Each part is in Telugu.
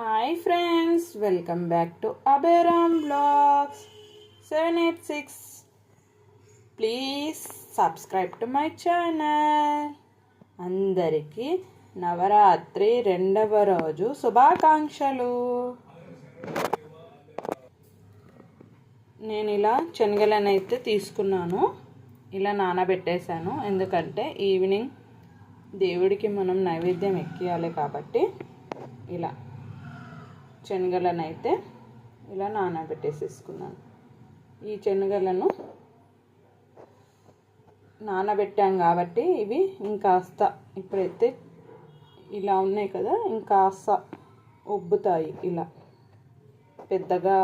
Hi friends, welcome back to అబేరామ్ blogs 786. Please subscribe to my channel. అందరికీ నవరాత్రి 2వ రోజు శుభాకాంక్షలు. నేను ఇలా శనగలను అయితే తీసుకున్నాను, ఇలా నానబెట్టేశాను. ఎందుకంటే ఈవినింగ్ దేవుడికి మనం నైవేద్యం ఎక్కియాలి కాబట్టి ఇలా శనగలను అయితే ఇలా నానబెట్టేసేసుకున్నాను. ఈ శనగలను నానబెట్టాం కాబట్టి ఇవి ఇంకాస్త ఇప్పుడైతే ఇలా ఉన్నాయి కదా, ఇంకాస్త ఉబ్బుతాయి, ఇలా పెద్దగా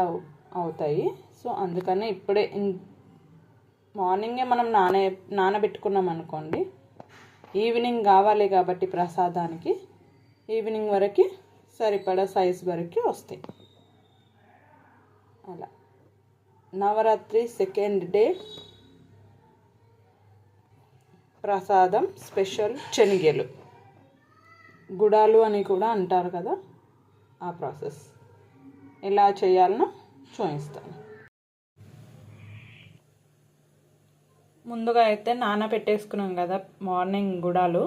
అవుతాయి. సో అందుకనే ఇప్పుడే మార్నింగే మనం నానబెట్టుకున్నాం అనుకోండి, ఈవినింగ్ కావాలి కాబట్టి ప్రసాదానికి ఈవినింగ్ వరకు సరిపడా సైజు వరకు వస్తాయి. అలా నవరాత్రి 2nd డే ప్రసాదం స్పెషల్ శనగలు, గుడాలు అని కూడా అంటారు కదా, ఆ ప్రాసెస్ ఎలా చేయాలనో చూపిస్తాను. ముందుగా అయితే నానబెట్టేసుకున్నాం కదా మార్నింగ్ గుడాలు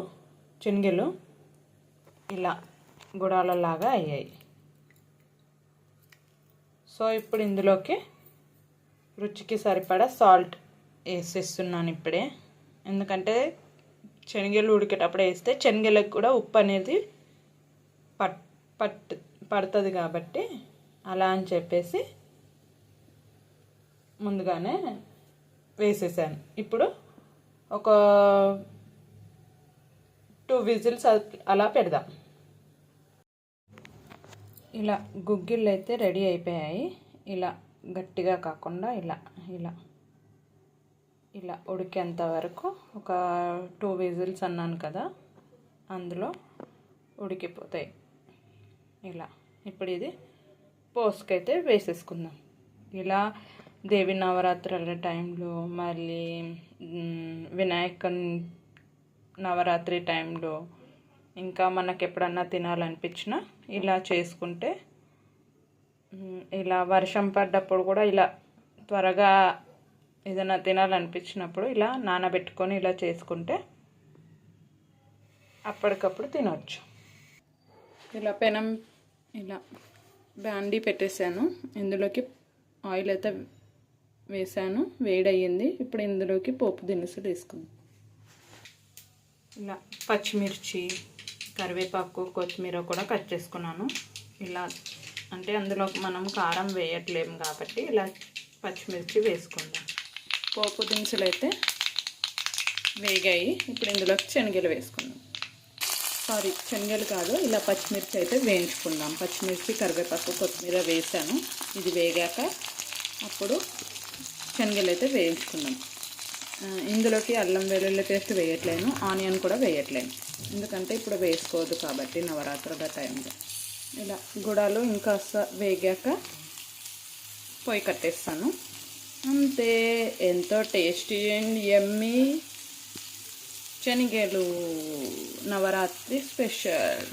శనగలు, ఇలా గుడాలలాగా అయ్యాయి. సో ఇప్పుడు ఇందులోకి రుచికి సరిపడా సాల్ట్ వేసేస్తున్నాను ఇప్పుడే. ఎందుకంటే శనగలు ఉడికేటప్పుడు వేస్తే శనగలకు కూడా ఉప్పు అనేది పడుతుంది కాబట్టి అలా అని చెప్పేసి ముందుగానే వేసేసాను. ఇప్పుడు ఒక 2 విజిల్స్ అలా పెడదాం. ఇలా గుగ్గిళ్ళు అయితే రెడీ అయిపోయాయి. ఇలా గట్టిగా కాకుండా ఇలా ఇలా ఇలా ఉడికేంత వరకు ఒక 2 విజిల్స్ అన్నాను కదా, అందులో ఉడికిపోతాయి. ఇలా ఇప్పుడు ఇది పోసుకైతే వేసేసుకుందాం. ఇలా దేవి నవరాత్రుల టైంలో, మళ్ళీ వినాయక నవరాత్రి టైంలో, ఇంకా మనకు ఎప్పుడన్నా తినాలనిపించినా ఇలా చేసుకుంటే, ఇలా వర్షం పడ్డప్పుడు కూడా ఇలా త్వరగా ఏదైనా తినాలనిపించినప్పుడు ఇలా నానబెట్టుకొని ఇలా చేసుకుంటే అప్పటికప్పుడు తినవచ్చు. ఇలా పెనం ఇలా బాండీ పెట్టేశాను, ఇందులోకి ఆయిల్ అయితే వేసాను, వేడయ్యింది. ఇప్పుడు ఇందులోకి పోపు దినుసులు వేసుకుందాం. ఇలా పచ్చిమిర్చి, కరివేపాకు, కొత్తిమీర కూడా కట్ చేసుకున్నాను. ఇలా అంటే అందులో మనం కారం వేయట్లేము కాబట్టి ఇలా పచ్చిమిర్చి వేసుకుందాం. పోపు దినుసులు అయితే వేగాయి. ఇప్పుడు ఇందులోకి శనగలు వేసుకుందాం. శనగలు కాదు, ఇలా పచ్చిమిర్చి అయితే వేయించుకుందాం. పచ్చిమిర్చి, కరివేపాకు, కొత్తిమీర వేసాను. ఇది వేగాక అప్పుడు శనగలు అయితే వేయించుకుందాం. ఇందులోకి అల్లం వెల్లుల్లి పేస్ట్ వేయట్లేను, ఆనియన్ కూడా వేయట్లేను, ఎందుకంటే ఇప్పుడు వేసుకోవద్దు కాబట్టి నవరాత్రుల టైంలో. ఇలా గుడాలు ఇంకాస్త వేగాక పొయ్యి కట్టేస్తాను. అంతే, ఎంతో టేస్టీ అండ్ యమ్మీ శనగలు నవరాత్రి స్పెషల్.